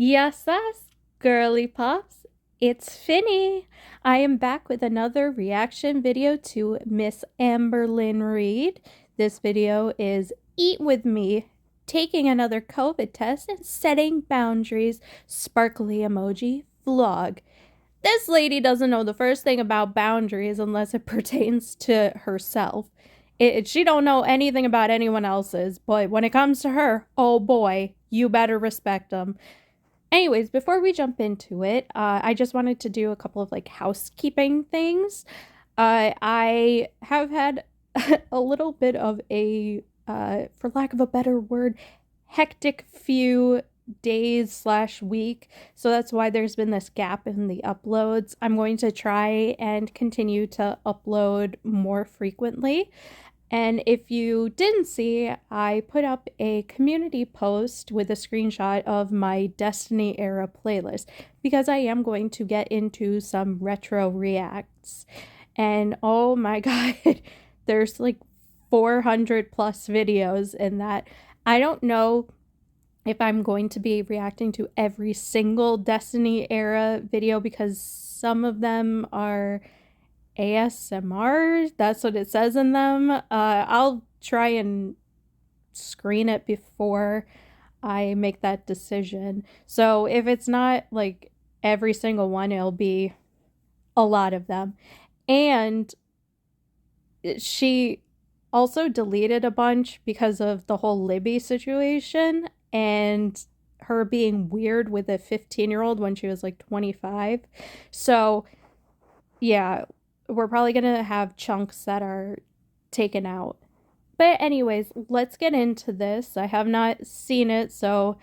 Yes, girly pops. It's Finny. I am back with another reaction video to Miss Amberlynn Reed. This video is Eat With Me, taking another COVID test and setting boundaries, sparkly emoji, vlog. This lady doesn't know the first thing about boundaries unless it pertains to herself. She don't know anything about anyone else's, but when it comes to her, oh boy, you better respect them. Anyways, before we jump into it, I just wanted to do a couple of housekeeping things. I have had a little bit of a, for lack of a better word, hectic few days slash week. So that's why there's been this gap in the uploads. I'm going to try and continue to upload more frequently. And if you didn't see, I put up a community post with a screenshot of my Destiny era playlist because I am going to get into some retro reacts. And oh my god, there's 400 plus videos in that. I don't know if I'm going to be reacting to every single Destiny era video because some of them are ASMR. That's what it says in them. I'll try and screen it before I make that decision. So if it's not every single one, it'll be a lot of them. And she also deleted a bunch because of the whole Libby situation and her being weird with a 15-year-old when she was 25. So yeah, we're probably going to have chunks that are taken out. But anyways, let's get into this. I have not seen it, so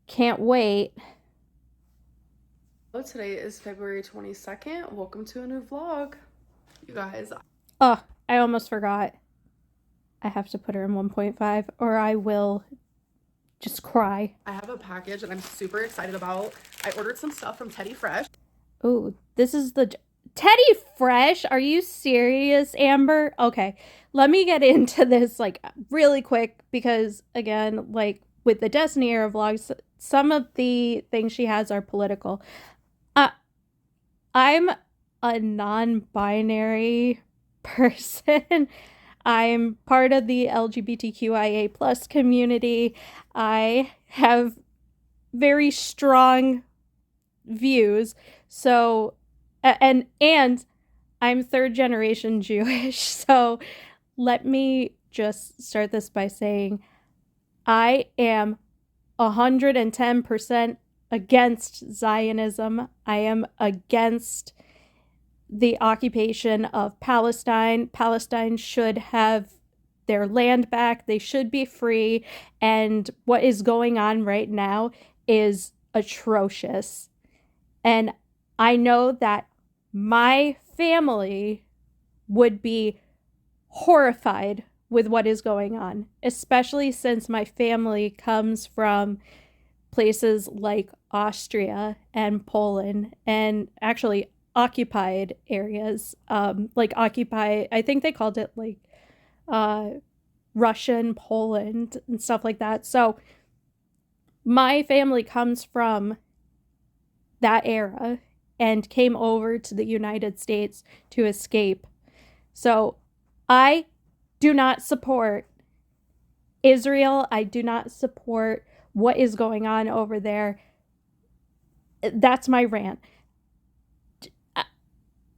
can't wait. Hello, today is February 22nd. Welcome to a new vlog. You guys. Oh, I almost forgot. I have to put her in 1.5 or I will just cry. I have a package that I'm super excited about. I ordered some stuff from Teddy Fresh. Oh, this is the Teddy Fresh. Are you serious, Amber? Okay, let me get into this really quick because again, with the Destiny era vlogs, some of the things she has are political. I'm a non-binary person. I'm part of the LGBTQIA plus community. I have very strong views. So, and I'm third generation Jewish. So let me just start this by saying I am 110% against Zionism. I am against the occupation of Palestine. Palestine should have their land back. They should be free. And what is going on right now is atrocious. And I know that my family would be horrified with what is going on, especially since my family comes from places like Austria and Poland and actually occupied areas, occupy, I think they called it Russian Poland and stuff like that. So my family comes from that era and came over to the United States to escape. So I do not support Israel. I do not support what is going on over there. That's my rant.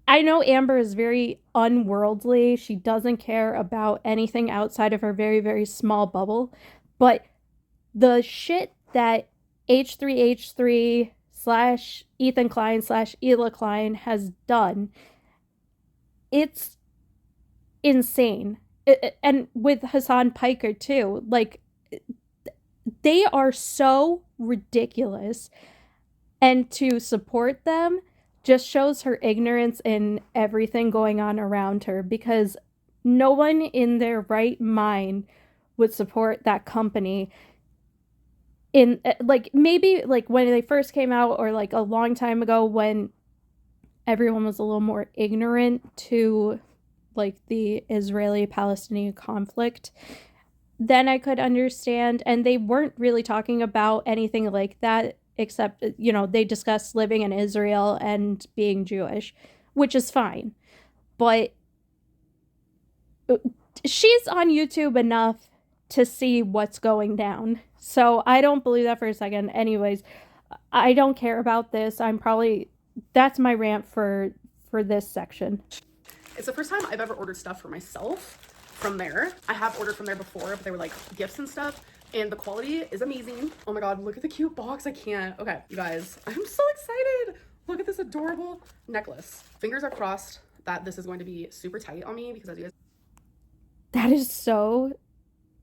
I know Amber is very unworldly. She doesn't care about anything outside of her very, very small bubble. But the shit that H3H3 slash Ethan Klein slash Ela Klein has done, it's insane. And with Hassan Piker too, they are so ridiculous. And to support them just shows her ignorance in everything going on around her because no one in their right mind would support that company in maybe when they first came out or a long time ago when everyone was a little more ignorant to the Israeli-Palestinian conflict. Then I could understand, and they weren't really talking about anything like that except, you know, they discuss living in Israel and being Jewish, which is fine. But she's on YouTube enough to see what's going down. So I don't believe that for a second. Anyways, I don't care about this. That's my rant for this section. It's the first time I've ever ordered stuff for myself from there. I have ordered from there before, but they were like gifts and stuff. And the quality is amazing. Oh my God, look at the cute box. I can't. Okay, you guys, I'm so excited. Look at this adorable necklace. Fingers are crossed that this is going to be super tight on me because as you guys... That is so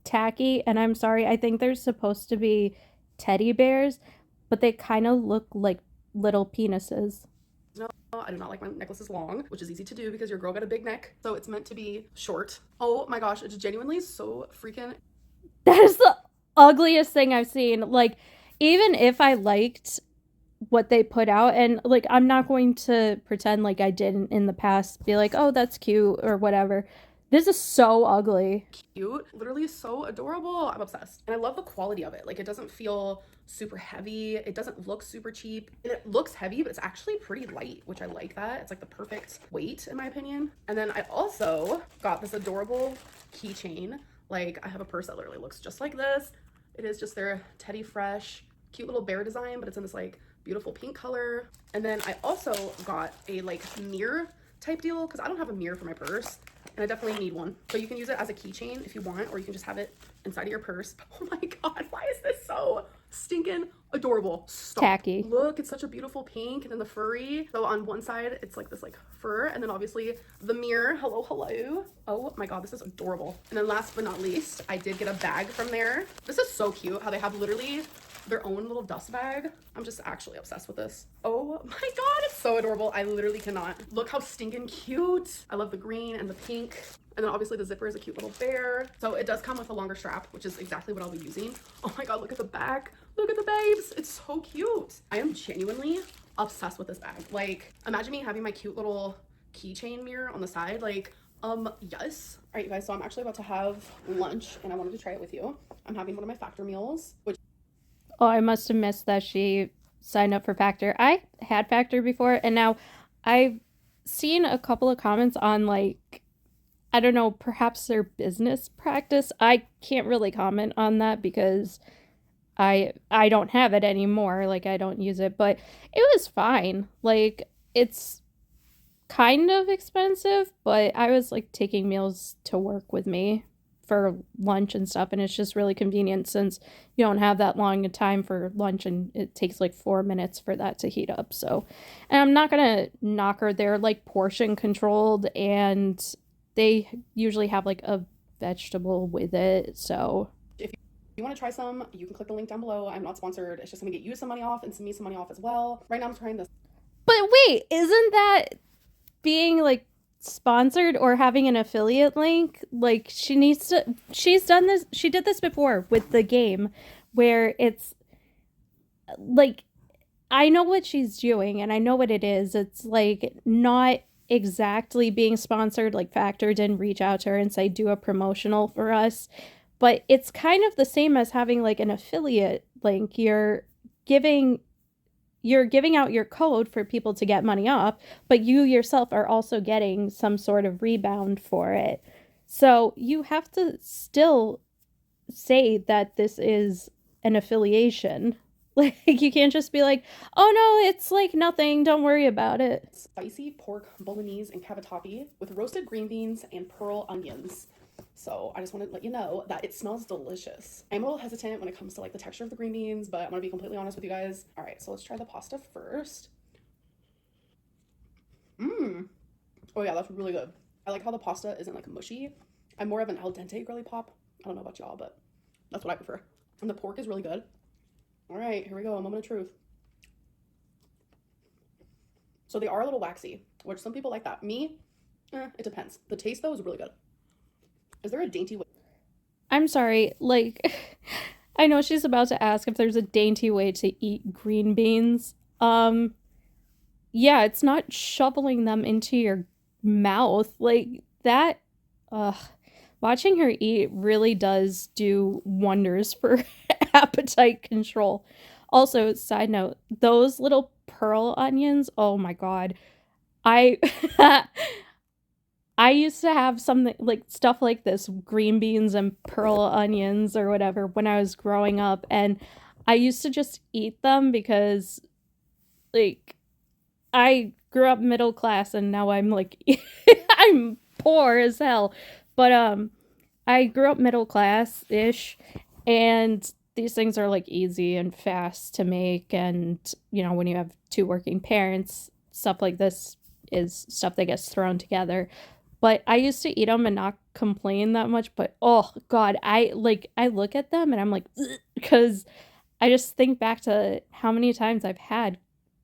tacky. And I'm sorry, I think they're supposed to be teddy bears, but they kind of look like little penises. No, I do not like my necklaces long, which is easy to do because your girl got a big neck. So it's meant to be short. Oh my gosh, it's genuinely so freaking... That is the ugliest thing I've seen. Like, even if I liked what they put out, and like, I'm not going to pretend like I didn't in the past be like, oh, that's cute or whatever. This is so ugly. Cute, literally so adorable. I'm obsessed. And I love the quality of it. Like, it doesn't feel super heavy. It doesn't look super cheap. And it looks heavy, but it's actually pretty light, which I like that. It's like the perfect weight in my opinion. And then I also got this adorable keychain. Like, I have a purse that literally looks just like this. It is just their Teddy Fresh, cute little bear design, but it's in this like beautiful pink color. And then I also got a like mirror type deal because I don't have a mirror for my purse and I definitely need one. So you can use it as a keychain if you want, or you can just have it inside of your purse. Oh my God, why is this so stinking adorable? Stop. Tacky. Look, it's such a beautiful pink, and then the furry. So on one side, it's like this like fur, and then obviously the mirror. Hello, hello. Oh my God, this is adorable. And then last but not least, I did get a bag from there. This is so cute how they have literally their own little dust bag. I'm just actually obsessed with this. Oh my God, it's so adorable. I literally cannot. Look how stinking cute. I love the green and the pink. And then obviously the zipper is a cute little bear. So it does come with a longer strap, which is exactly what I'll be using. Oh my God, look at the back. Look at the babes. It's so cute. I am genuinely obsessed with this bag. Like, imagine me having my cute little keychain mirror on the side. Like, yes. All right, you guys, so I'm actually about to have lunch and I wanted to try it with you. I'm having one of my Factor meals, which... Oh, I must have missed that she signed up for Factor. I had Factor before, and now I've seen a couple of comments on, like, I don't know, perhaps their business practice. I can't really comment on that because I don't have it anymore. Like, I don't use it, but it was fine. Like, it's kind of expensive, but I was like taking meals to work with me for lunch and stuff, and it's just really convenient since you don't have that long a time for lunch and it takes like 4 minutes for that to heat up. So, and I'm not gonna knock her, they're like portion controlled and they usually have like a vegetable with it. So if you want to try some, you can click the link down below. I'm not sponsored. It's just gonna get you some money off and me some money off as well. Right now I'm trying this. But wait, isn't that being like sponsored or having an affiliate link? Like, she's done this, she did this before with the game where it's like, I know what she's doing and I know what it is. It's like not exactly being sponsored. Like, Factor didn't reach out to her and say do a promotional for us, but it's kind of the same as having like an affiliate link. You're giving out your code for people to get money off, but you yourself are also getting some sort of rebound for it. So you have to still say that this is an affiliation. Like, you can't just be like, oh no, it's like nothing, don't worry about it. Spicy pork bolognese and cavatappi with roasted green beans and pearl onions. So I just want to let you know that it smells delicious. I'm a little hesitant when it comes to like the texture of the green beans, but I'm gonna be completely honest with you guys. All right, so let's try the pasta first. Oh yeah, that's really good. I like how the pasta isn't like mushy. I'm more of an al dente girly pop. I don't know about y'all, but that's what I prefer. And the pork is really good. All right, here we go, a moment of truth. So they are a little waxy, which some people like that. Me, it depends. The taste though is really good. Is there a dainty way? I'm sorry, like, I know she's about to ask if there's a dainty way to eat green beans. Yeah, it's not shoveling them into your mouth. Like, that, watching her eat really does do wonders for appetite control. Also, side note, those little pearl onions, oh my god. I I used to have something like stuff like this, green beans and pearl onions or whatever when I was growing up, and I used to just eat them because like I grew up middle class and now I'm like I'm poor as hell. But I grew up middle class ish, and these things are like easy and fast to make. And, you know, when you have two working parents, stuff like this is stuff that gets thrown together. But I used to eat them and not complain that much. But oh, God, I look at them and I'm like, because I just think back to how many times I've had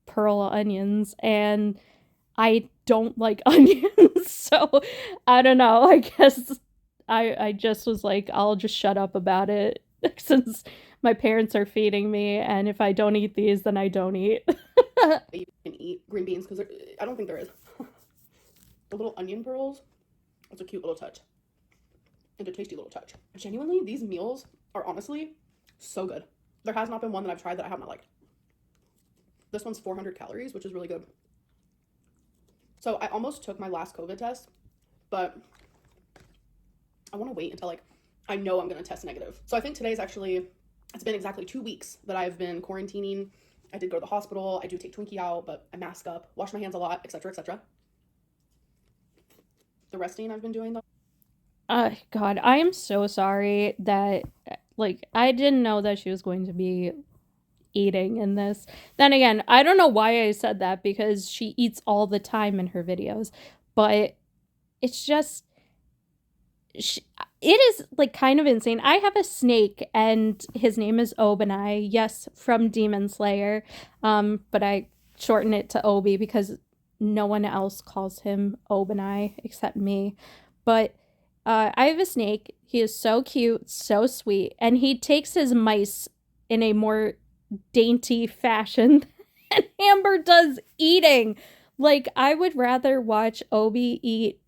pearl onions and I don't like onions. So I don't know. I guess I just was like, I'll just shut up about it since my parents are feeding me, and if I don't eat these, then I don't eat. You can eat green beans because I don't think there is. The little onion pearls, it's a cute little touch. And a tasty little touch. Genuinely, these meals are honestly so good. There has not been one that I've tried that I have not liked. This one's 400 calories, which is really good. So I almost took my last COVID test, but I want to wait until like I know I'm going to test negative. So I think today's actually, it's been exactly 2 weeks that I've been quarantining. I did go to the hospital. I do take Twinkie out, but I mask up, wash my hands a lot, etc., etc. The resting I've been doing though. God, I am so sorry that, like, I didn't know that she was going to be eating in this. Then again, I don't know why I said that because she eats all the time in her videos, but it's just, she, it is like kind of insane. I have a snake and his name is Obenai. Yes, from Demon Slayer. But I shorten it to Obi because no one else calls him Obenai except me. But I have a snake. He is so cute, so sweet, and he takes his mice in a more dainty fashion than Amber does eating. Like, I would rather watch Obi eat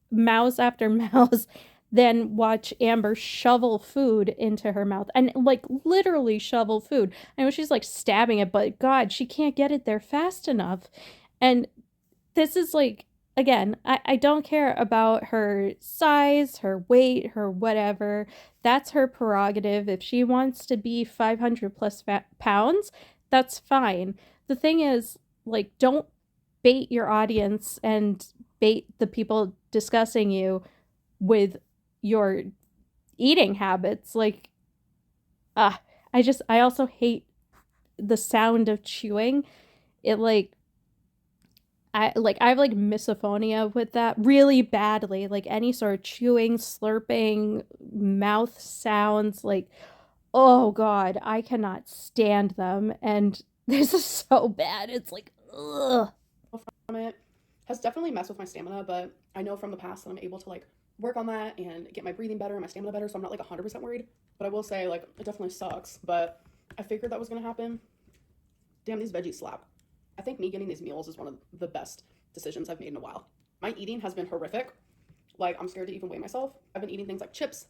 mouse after mouse than watch Amber shovel food into her mouth and like literally shovel food. I know she's like stabbing it, but God, she can't get it there fast enough. And this is like, again, I don't care about her size, her weight, her whatever. That's her prerogative. If she wants to be 500 plus pounds, that's fine. The thing is, like, don't bait your audience and bait the people discussing you with your eating habits. Like, I also hate the sound of chewing. It like, I have like misophonia with that really badly. Like any sort of chewing, slurping, mouth sounds, like, oh God, I cannot stand them. And this is so bad. It's like, ugh. From it has definitely messed with my stamina, but I know from the past that I'm able to like work on that and get my breathing better and my stamina better, so I'm not like 100% worried. But I will say, like, it definitely sucks, but I figured that was gonna happen. Damn, these veggies slap. I think me getting these meals is one of the best decisions I've made in a while. My eating has been horrific. Like, I'm scared to even weigh myself. I've been eating things like chips,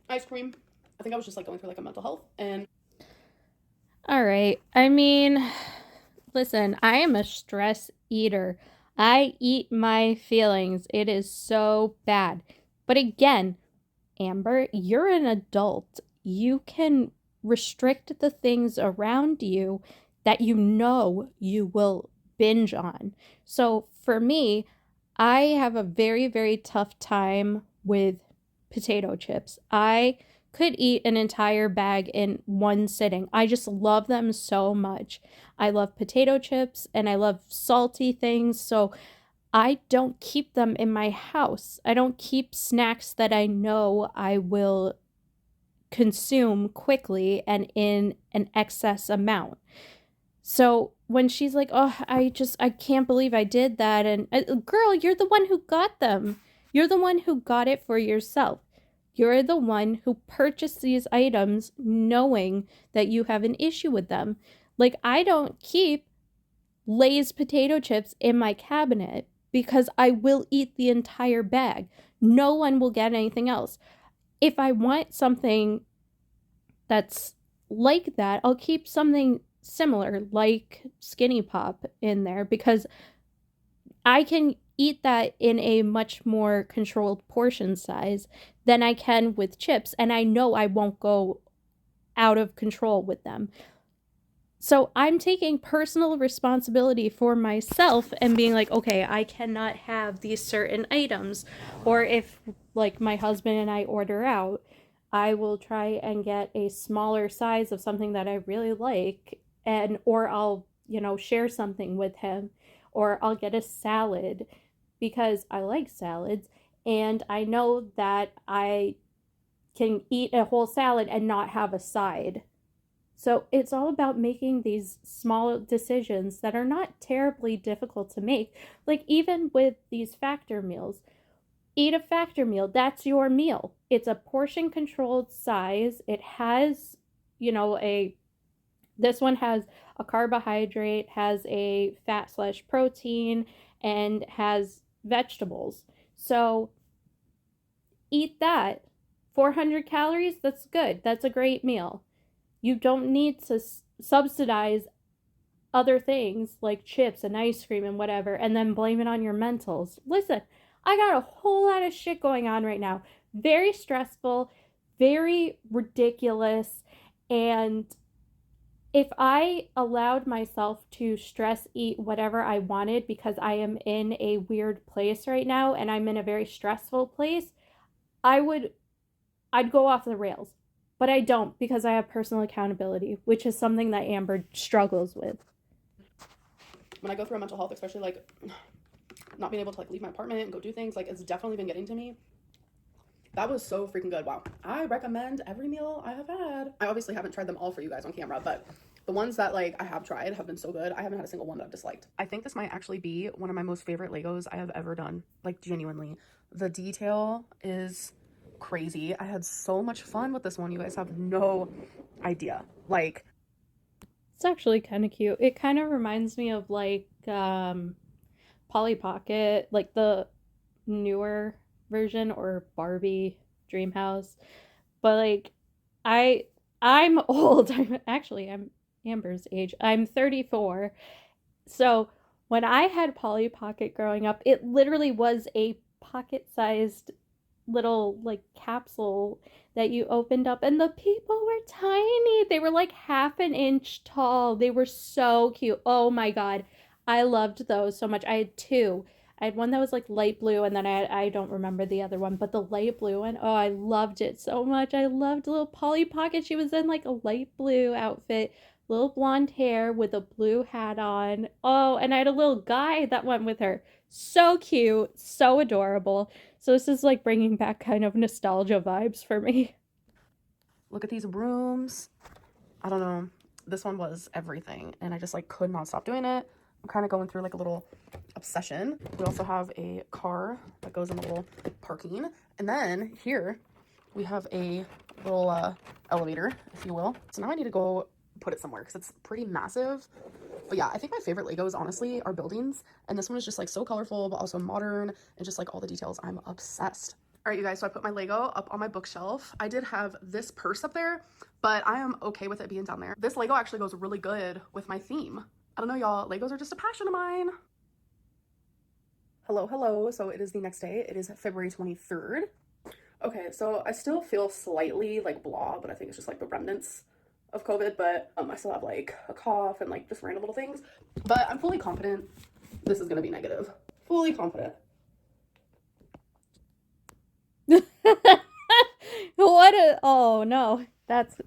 ice cream. I think I was just like going through like a mental health and All right. I mean, listen, I am a stress eater. I eat my feelings. It is so bad. But again, Amber, you're an adult. You can restrict the things around you that you know you will binge on. So for me, I have a very, very tough time with potato chips. I could eat an entire bag in one sitting. I just love them so much. I love potato chips and I love salty things. So I don't keep them in my house. I don't keep snacks that I know I will consume quickly and in an excess amount. So when she's like, "Oh, I can't believe I did that." And girl, you're the one who got them. You're the one who got it for yourself. You're the one who purchased these items knowing that you have an issue with them. Like, I don't keep Lay's potato chips in my cabinet because I will eat the entire bag. No one will get anything else. If I want something that's like that, I'll keep something similar like Skinny Pop in there because I can eat that in a much more controlled portion size than I can with chips, and I know I won't go out of control with them. So I'm taking personal responsibility for myself and being like, okay, I cannot have these certain items. Or if, like, my husband and I order out, I will try and get a smaller size of something that I really like, and or I'll, share something with him, or I'll get a salad because I like salads, and I know that I can eat a whole salad and not have a side. So it's all about making these small decisions that are not terribly difficult to make. Like, even with these factor meals, eat a factor meal. That's your meal. It's a portion controlled size. It has, this one has a carbohydrate, has a fat slash protein, and has vegetables. So eat that. 400 calories, that's good. That's a great meal. You don't need to subsidize other things like chips and ice cream and whatever and then blame it on your mentals. Listen, I got a whole lot of shit going on right now. Very stressful, very ridiculous. And if I allowed myself to stress eat whatever I wanted because I am in a weird place right now and I'm in a very stressful place, I'd go off the rails. But I don't because I have personal accountability, which is something that Amber struggles with. When I go through a mental health, especially like not being able to like leave my apartment and go do things, like it's definitely been getting to me. That was so freaking good. Wow. I recommend every meal I have had. I obviously haven't tried them all for you guys on camera, but the ones that like I have tried have been so good. I haven't had a single one that I've disliked. I think this might actually be one of my most favorite Legos I have ever done. Like genuinely. The detail is crazy. I had so much fun with this one. You guys have no idea. Like, it's actually kind of cute. It kind of reminds me of like Polly Pocket, like the newer version, or Barbie Dreamhouse. But like I I'm old. I'm Amber's age. I'm 34. So when I had Polly Pocket growing up, it literally was a pocket-sized little like capsule that you opened up, and the people were tiny. They were like half an inch tall. They were so cute. Oh my god, I loved those so much. I had two. I had one that was like light blue, and then I don't remember the other one, but the light blue one, oh, I loved it so much. I loved little Polly Pocket. She was in like a light blue outfit, little blonde hair with a blue hat on. Oh, and I had a little guy that went with her. So cute, so adorable. So this is like bringing back kind of nostalgia vibes for me. look at these rooms. I don't know. This one was everything, and I just like could not stop doing it. I'm kind of going through like a little obsession. We also have a car that goes in the little parking, and then here we have a little elevator, if you will. So now I need to go put it somewhere because it's pretty massive. But yeah, I think my favorite Legos honestly are buildings, and this one is just like so colorful but also modern and just like all the details. I'm obsessed. All right, you guys, so I put my Lego up on my bookshelf. I did have this purse up there, but I am okay with it being down there. This Lego actually goes really good with my theme. I don't know, y'all. Legos are just a passion of mine. Hello, hello. So it is the next day. It is February 23rd. Okay, so I still feel slightly like blah, but I think it's just like the remnants of COVID, but I still have like a cough and like just random little things. But I'm fully confident this is gonna be negative. Fully confident. Oh no. That's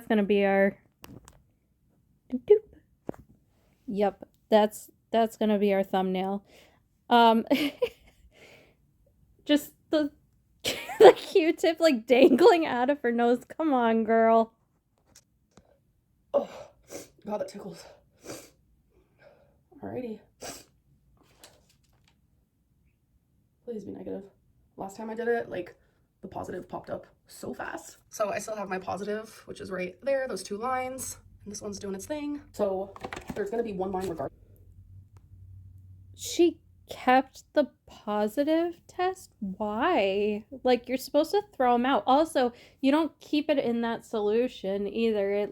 gonna be our doop. Yep, that's gonna be our thumbnail. Um just the the Q-tip like dangling out of her nose. Come on, girl. Oh, God, that tickles. Alrighty. Please be negative. Last time I did it, like, the positive popped up so fast. So I still have my positive, which is right there, those two lines. And this one's doing its thing. So there's gonna be one line regardless. She kept the positive test. Why? Like, you're supposed to throw them out. Also, you don't keep it in that solution either.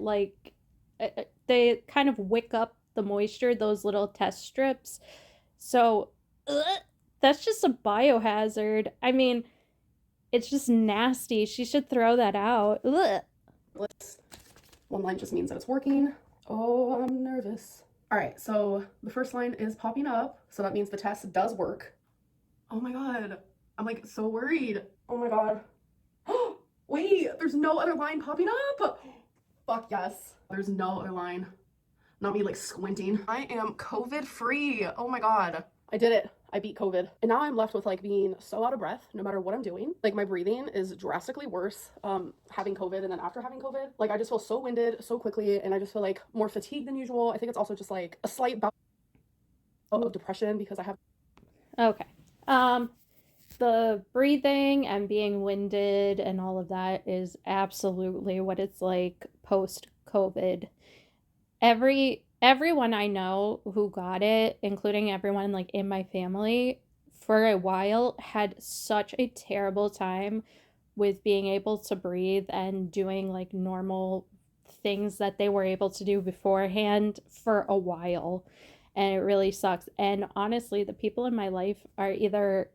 They kind of wick up the moisture, those little test strips. So, ugh, that's just a biohazard. I mean, it's just nasty. She should throw that out. Ugh. One line just means that it's working. Oh, I'm nervous. All right, so the first line is popping up, so that means the test does work. Oh my god, I'm like so worried. Oh my god. Wait, there's no other line popping up. Fuck yes, there's no other line. Not me like squinting. I am COVID free. Oh my god, I did it. I beat COVID. And now I'm left with like being so out of breath no matter what I'm doing. Like my breathing is drastically worse having COVID and then after having COVID. Like I just feel so winded so quickly and I just feel like more fatigued than usual. I think it's also just like a slight bout of depression because I have. Okay. The breathing and being winded and all of that is absolutely what it's like post COVID. Everyone I know who got it, including everyone like in my family, for a while had such a terrible time with being able to breathe and doing like normal things that they were able to do beforehand for a while. And it really sucks. And honestly, the people in my life are either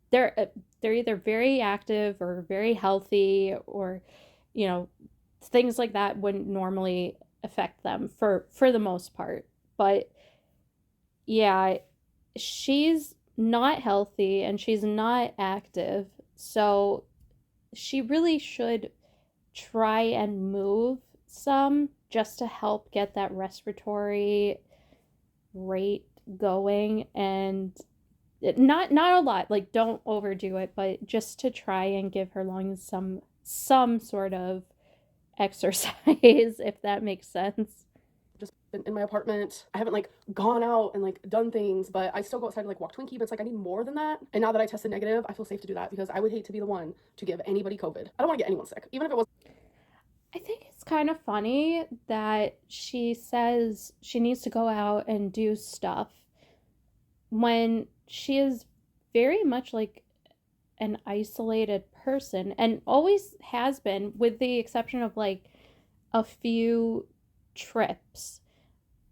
they're they're either very active or very healthy, or you know, things like that wouldn't normally affect them for the most part. But yeah, she's not healthy and she's not active, so she really should try and move some just to help get that respiratory rate going. And not a lot, like don't overdo it, but just to try and give her lungs some sort of exercise, if that makes sense. Just been in my apartment. I haven't like gone out and like done things, but I still go outside to like walk Twinkie. But it's like I need more than that. And now that I tested negative, I feel safe to do that because I would hate to be the one to give anybody COVID. I don't want to get anyone sick, even if it was. I think it's kind of funny that she says she needs to go out and do stuff when she is very much like an isolated person and always has been, with the exception of like a few trips.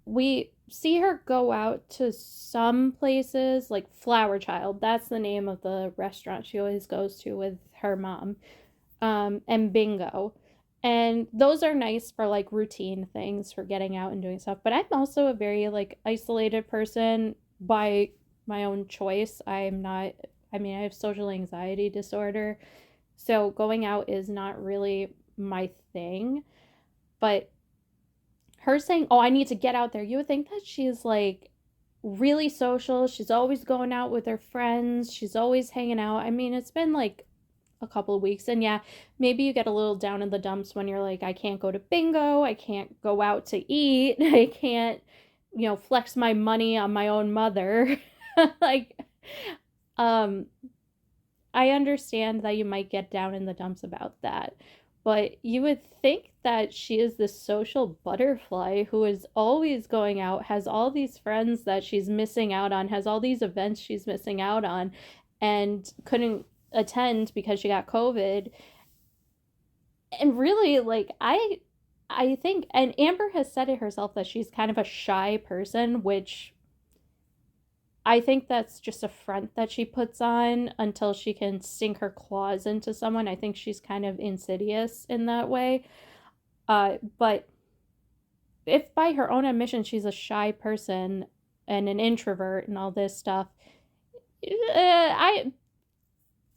We see her go out to some places like Flower Child. That's the name of the restaurant she always goes to with her mom. And Bingo. And those are nice for like routine things for getting out and doing stuff. But I'm also a very like isolated person by my own choice. I'm not, I mean, I have social anxiety disorder. So going out is not really my thing. But her saying, "Oh, I need to get out there," you would think that she's like really social. She's always going out with her friends. She's always hanging out. I mean, it's been like a couple of weeks, and yeah, maybe you get a little down in the dumps when you're like, I can't go to bingo, I can't go out to eat, I can't, flex my money on my own mother. Like, um, I understand that you might get down in the dumps about that, but you would think that she is this social butterfly who is always going out, has all these friends that she's missing out on, has all these events she's missing out on, and couldn't attend because she got COVID. And really, like, I think, and Amber has said it herself, that she's kind of a shy person, which I think that's just a front that she puts on until she can sink her claws into someone. I think she's kind of insidious in that way. But if by her own admission she's a shy person and an introvert and all this stuff, I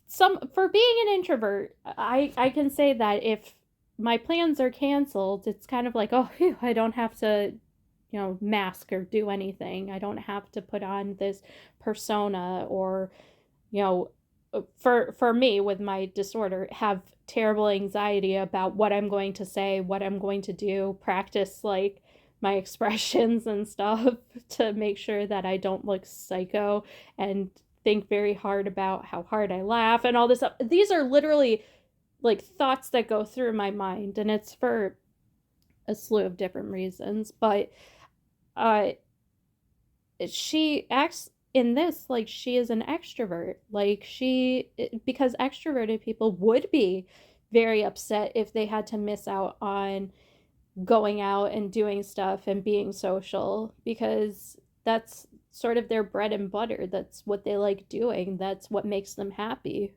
some for being an introvert, I can say that if my plans are canceled, it's kind of like, oh, phew, I don't have to, mask or do anything. I don't have to put on this persona or, for me with my disorder, have terrible anxiety about what I'm going to say, what I'm going to do, practice like my expressions and stuff to make sure that I don't look psycho, and think very hard about how hard I laugh and all this stuff. These are literally like thoughts that go through my mind, and it's for a slew of different reasons. But uh she acts in this, like, she is an extrovert. Like, because extroverted people would be very upset if they had to miss out on going out and doing stuff and being social, because that's sort of their bread and butter. That's what they like doing. That's what makes them happy.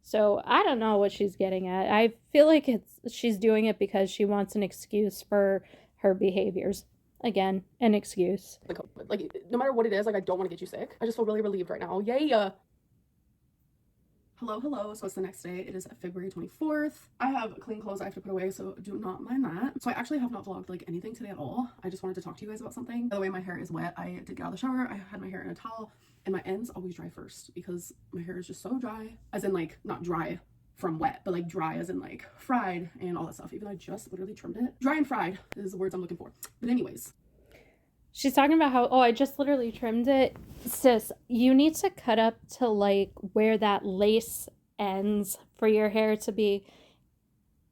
So I don't know what she's getting at. I feel like she's doing it because she wants an excuse for her behaviors. Again, an excuse. Like no matter what it is, like I don't want to get you sick. I just feel really relieved right now. Yay! Hello. So it's the next day. It is February 24th. I have clean clothes I have to put away, so do not mind that. So I actually have not vlogged like anything today at all. I just wanted to talk to you guys about something. By the way, my hair is wet. I did get out of the shower. I had my hair in a towel, and my ends always dry first because my hair is just so dry. As in like not dry from wet, but like dry as in like fried and all that stuff. Even though I just literally trimmed it. Dry and fried is the words I'm looking for. But anyways. She's talking about how, oh, I just literally trimmed it. Sis, you need to cut up to like where that lace ends for your hair to be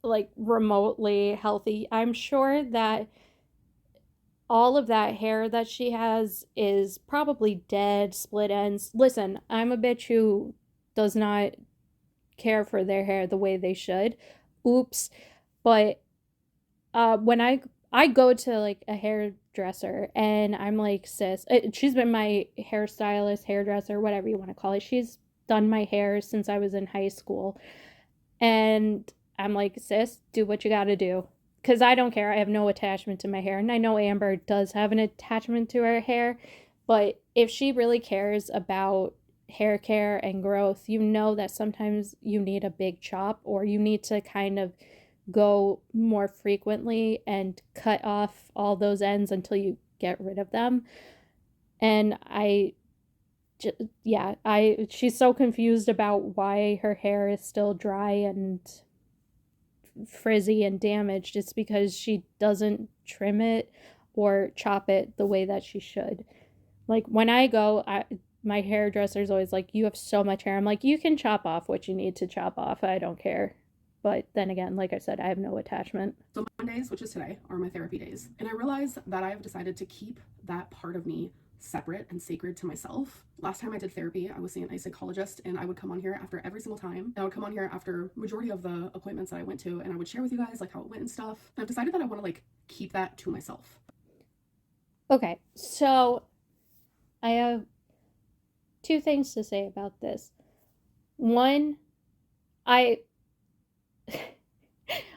like remotely healthy. I'm sure that all of that hair that she has is probably dead, split ends. Listen, I'm a bitch who does not care for their hair the way they should. Oops. But when I go to like a hairdresser and I'm like, sis, she's been my hairstylist, hairdresser, whatever you want to call it. She's done my hair since I was in high school. And I'm like, sis, do what you got to do. Because I don't care. I have no attachment to my hair. And I know Amber does have an attachment to her hair. But if she really cares about hair care and growth, you know that sometimes you need a big chop, or you need to kind of go more frequently and cut off all those ends until you get rid of them. And she's so confused about why her hair is still dry and frizzy and damaged. It's because she doesn't trim it or chop it the way that she should. Like when I go, my hairdresser's always like, you have so much hair. I'm like, you can chop off what you need to chop off. I don't care. But then again, like I said, I have no attachment. So Mondays, which is today, are my therapy days. And I realized that I have decided to keep that part of me separate and sacred to myself. Last time I did therapy, I was seeing a psychologist, and I would come on here after every single time. And I would come on here after majority of the appointments that I went to, and I would share with you guys like how it went and stuff. And I've decided that I want to like keep that to myself. Okay, so I have two things to say about this. One, I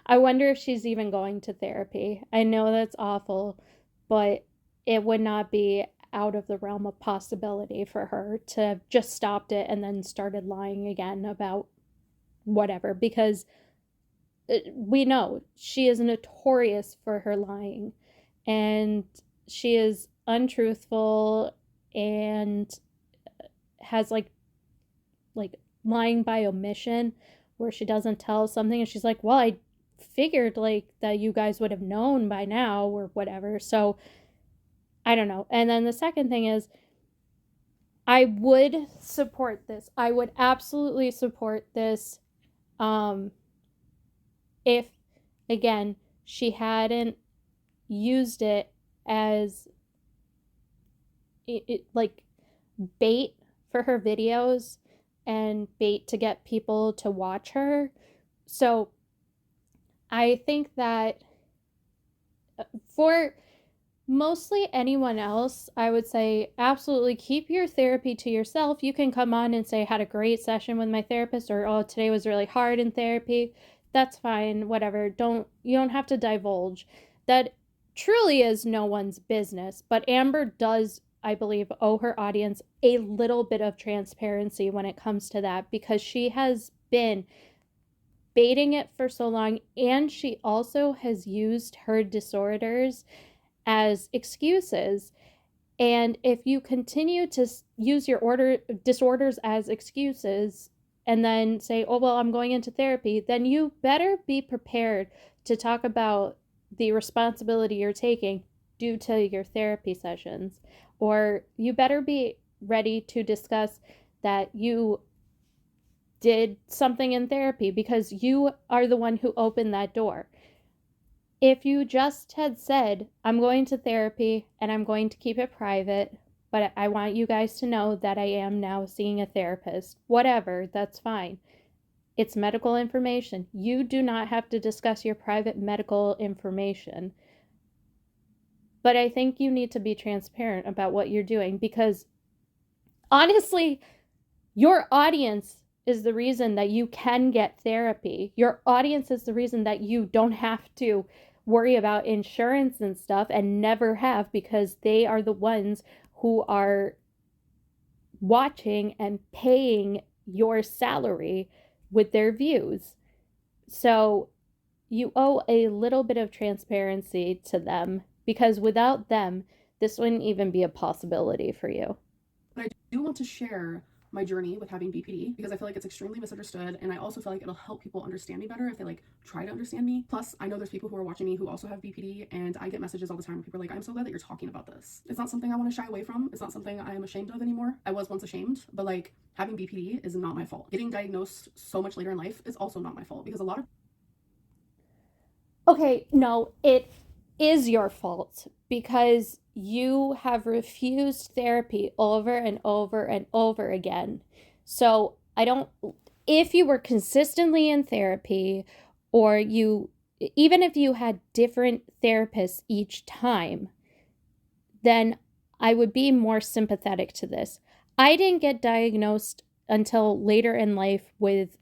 wonder if she's even going to therapy. I know that's awful, but it would not be out of the realm of possibility for her to have just stopped it and then started lying again about whatever, because we know she is notorious for her lying, and she is untruthful and has like lying by omission, where she doesn't tell something and she's like, well, I figured like that you guys would have known by now or whatever. So I don't know. And then the second thing is, I would support this. I would absolutely support this if, again, she hadn't used it as like bait for her videos and bait to get people to watch her. So I think that for mostly anyone else, I would say absolutely keep your therapy to yourself. You can come on and say, I had a great session with my therapist, or, oh, today was really hard in therapy. That's fine, whatever. You don't have to divulge. That truly is no one's business. But Amber does, I believe, owe her audience a little bit of transparency when it comes to that, because she has been baiting it for so long, and she also has used her disorders as excuses. And if you continue to use your disorders as excuses and then say, oh, well, I'm going into therapy, then you better be prepared to talk about the responsibility you're taking due to your therapy sessions. Or you better be ready to discuss that you did something in therapy, because you are the one who opened that door. If you just had said, I'm going to therapy and I'm going to keep it private, but I want you guys to know that I am now seeing a therapist. Whatever, that's fine. It's medical information. You do not have to discuss your private medical information. But I think you need to be transparent about what you're doing, because honestly, your audience is the reason that you can get therapy. Your audience is the reason that you don't have to worry about insurance and stuff, and never have, because they are the ones who are watching and paying your salary with their views. So you owe a little bit of transparency to them, because without them, this wouldn't even be a possibility for you. But I do want to share my journey with having BPD, because I feel like it's extremely misunderstood, and I also feel like it'll help people understand me better if they like try to understand me. Plus, I know there's people who are watching me who also have BPD, and I get messages all the time where people are like, I'm so glad that you're talking about this. It's not something I want to shy away from. It's not something I am ashamed of anymore. I was once ashamed, but like having BPD is not my fault. Getting diagnosed so much later in life is also not my fault, because a lot of Okay, no, it is your fault, because you have refused therapy over and over and over again. So I don't, if you were consistently in therapy, or you, even if you had different therapists each time, then I would be more sympathetic to this. I didn't get diagnosed until later in life with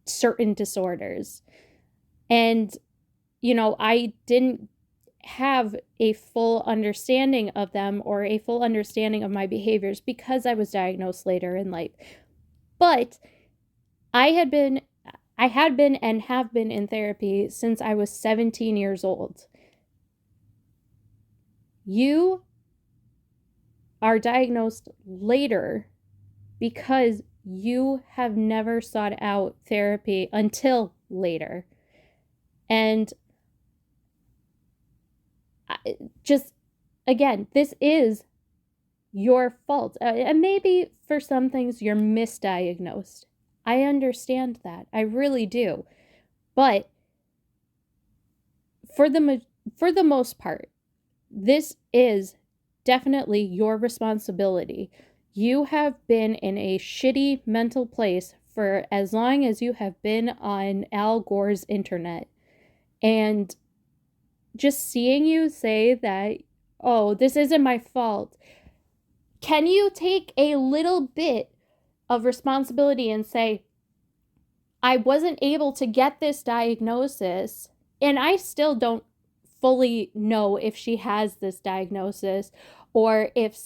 certain disorders. And, I didn't have a full understanding of them, or a full understanding of my behaviors, because I was diagnosed later in life. But I had been and have been in therapy since I was 17 years old. You are diagnosed later because you have never sought out therapy until later. And just, again, this is your fault. And maybe for some things you're misdiagnosed. I understand that. I really do. But for the most part, this is definitely your responsibility. You have been in a shitty mental place for as long as you have been on Al Gore's internet. And just seeing you say that, oh, this isn't my fault. Can you take a little bit of responsibility and say, I wasn't able to get this diagnosis, and I still don't fully know if she has this diagnosis, or if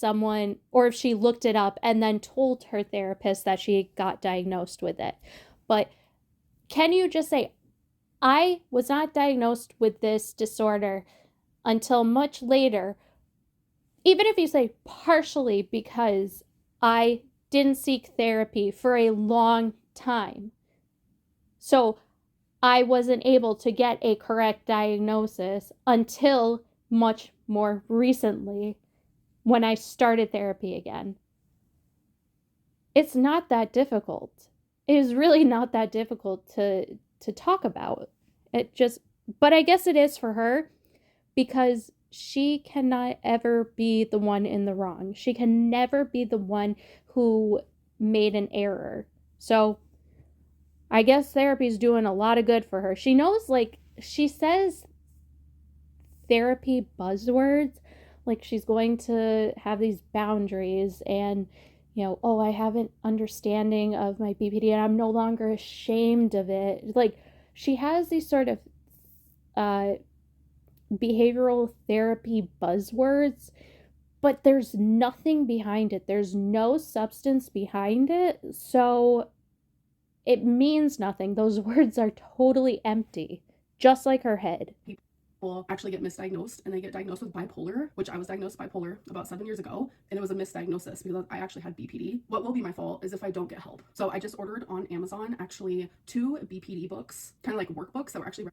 she looked it up and then told her therapist that she got diagnosed with it. But can you just say, I was not diagnosed with this disorder until much later, even if you say partially because I didn't seek therapy for a long time. So I wasn't able to get a correct diagnosis until much more recently, when I started therapy again. It's not that difficult. It is really not that difficult to talk about. But I guess it is for her, because she cannot ever be the one in the wrong. She can never be the one who made an error. So I guess therapy's doing a lot of good for her. She knows, like, she says therapy buzzwords, like she's going to have these boundaries, and oh, I have an understanding of my BPD and I'm no longer ashamed of it. Like, she has these sort of behavioral therapy buzzwords, but there's nothing behind it. There's no substance behind it. So it means nothing. Those words are totally empty, just like her head. People actually get misdiagnosed, and they get diagnosed with bipolar, which I was diagnosed bipolar about 7 years ago, and it was a misdiagnosis because I actually had BPD. What will be my fault is if I don't get help. So I just ordered on Amazon actually 2 BPD books, kind of like workbooks that were actually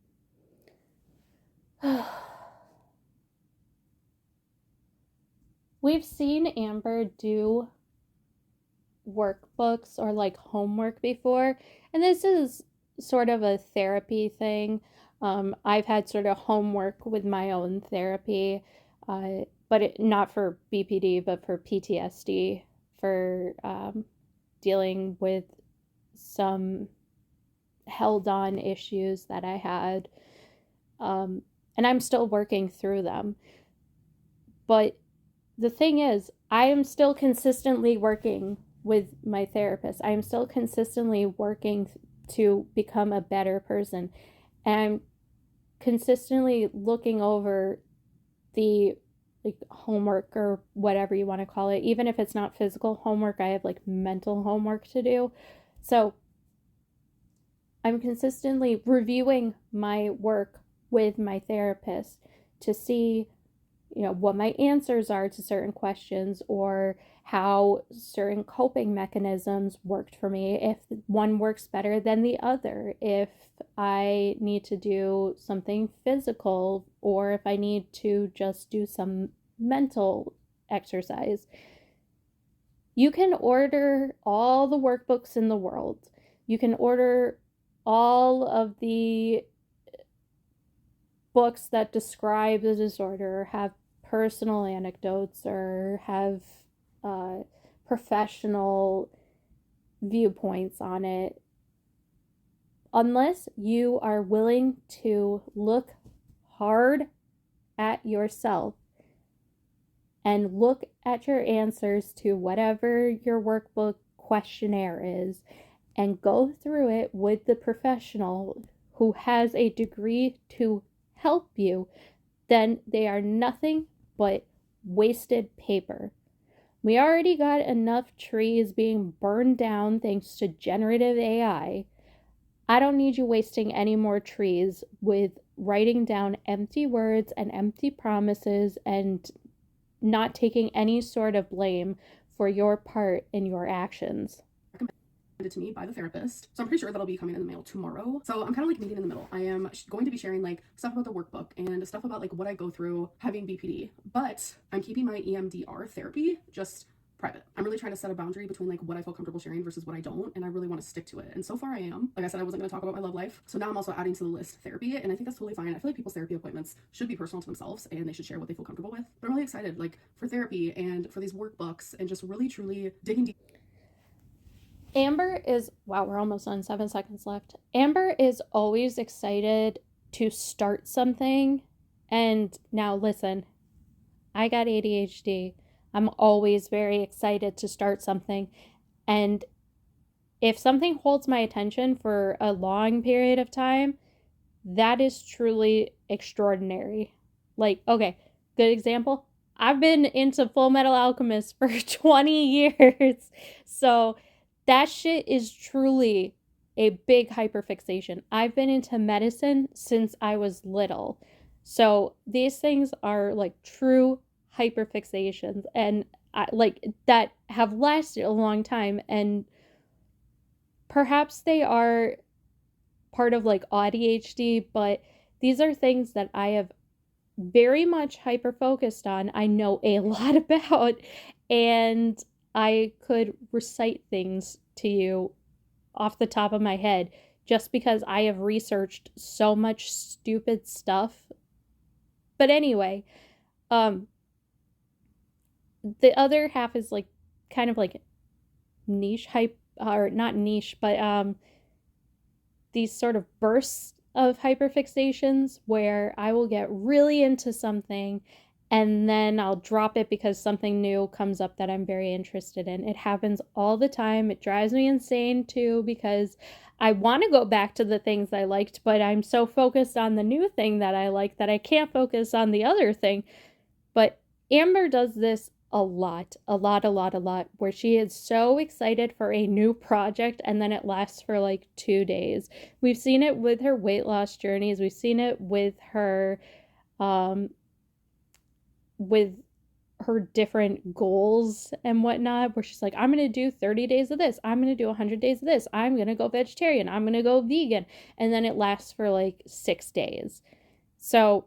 We've seen Amber do workbooks or like homework before, and this is sort of a therapy thing. I've had sort of homework with my own therapy. but not for BPD, but for PTSD, for dealing with some held on issues that I had. And I'm still working through them. But the thing is, I am still consistently working with my therapist. I am still consistently working to become a better person. And I'm consistently looking over the like homework or whatever you want to call it. Even if it's not physical homework, I have like mental homework to do. So I'm consistently reviewing my work with my therapist to see, what my answers are to certain questions, or how certain coping mechanisms worked for me, if one works better than the other, if I need to do something physical, or if I need to just do some mental exercise. You can order all the workbooks in the world. You can order all of the books that describe the disorder, or have personal anecdotes, or have professional viewpoints on it. Unless you are willing to look hard at yourself and look at your answers to whatever your workbook questionnaire is, and go through it with the professional who has a degree to help you, then they are nothing but wasted paper. We already got enough trees being burned down thanks to generative AI. I don't need you wasting any more trees with writing down empty words and empty promises and not taking any sort of blame for your part in your actions. To me by the therapist. So I'm pretty sure that'll be coming in the mail tomorrow. So I'm kind of like meeting in the middle. I am going to be sharing like stuff about the workbook and stuff about like what I go through having BPD, but I'm keeping my EMDR therapy just private. I'm really trying to set a boundary between like what I feel comfortable sharing versus what I don't, and I really want to stick to it. And so far I am. Like I said, I wasn't going to talk about my love life. So now I'm also adding to the list therapy, and I think that's totally fine. I feel like people's therapy appointments should be personal to themselves and they should share what they feel comfortable with. But I'm really excited like for therapy and for these workbooks and just really truly digging deep. Amber is, wow, we're almost on 7 seconds left. Amber is always excited to start something. And now listen, I got ADHD. I'm always very excited to start something. And if something holds my attention for a long period of time, that is truly extraordinary. Like, okay, good example. I've been into Full Metal Alchemist for 20 years. So that shit is truly a big hyperfixation. I've been into medicine since I was little. So these things are like true hyperfixations, and like that have lasted a long time, and perhaps they are part of like ADHD, but these are things that I have very much hyper focused on. I know a lot about, and I could recite things to you off the top of my head just because I have researched so much stupid stuff. But anyway, the other half is like kind of like niche hype, or not niche, but these sort of bursts of hyperfixations where I will get really into something and then I'll drop it because something new comes up that I'm very interested in. It happens all the time. It drives me insane too, because I want to go back to the things I liked, but I'm so focused on the new thing that I like that I can't focus on the other thing. But Amber does this a lot, where she is so excited for a new project and then it lasts for like 2 days. We've seen it with her weight loss journeys. We've seen it with her different goals and whatnot, where she's like, I'm going to do 30 days of this. I'm going to do 100 days of this. I'm going to go vegetarian. I'm going to go vegan. And then it lasts for like 6 days. So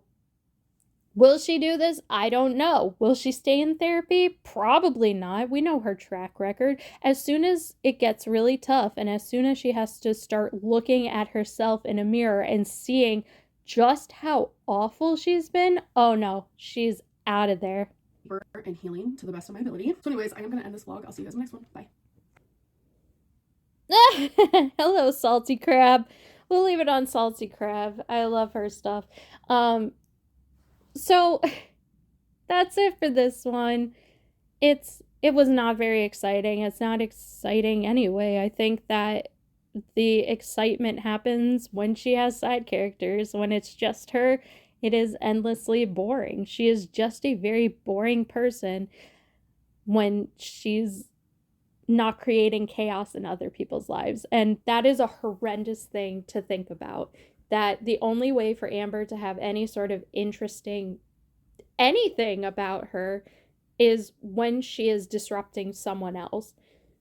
will she do this? I don't know. Will she stay in therapy? Probably not. We know her track record. As soon as it gets really tough, and as soon as she has to start looking at herself in a mirror and seeing just how awful she's been, oh no, she's out of there. and healing to the best of my ability. So anyways, I am gonna end this vlog. I'll see you guys in the next one. Bye. Hello, Salty Crab. We'll leave it on Salty Crab. I love her stuff. So that's it for this one. It was not very exciting. It's not exciting anyway. I think that the excitement happens when she has side characters. When it's just her, it is endlessly boring. She is just a very boring person when she's not creating chaos in other people's lives. And that is a horrendous thing to think about. That the only way for Amber to have any sort of interesting anything about her is when she is disrupting someone else.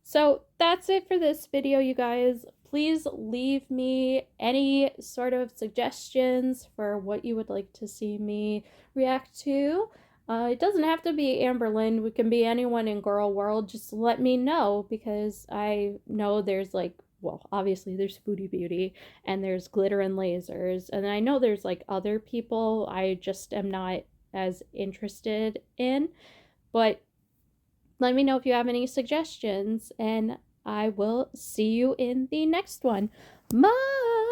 So that's it for this video, you guys. Please leave me any sort of suggestions for what you would like to see me react to. It doesn't have to be Amberlynn. We can be anyone in Girl World. Just let me know, because I know there's like, well, obviously there's Foodie Beauty and there's Glitter and Lasers. And I know there's like other people I just am not as interested in. But let me know if you have any suggestions, and I will see you in the next one. Bye!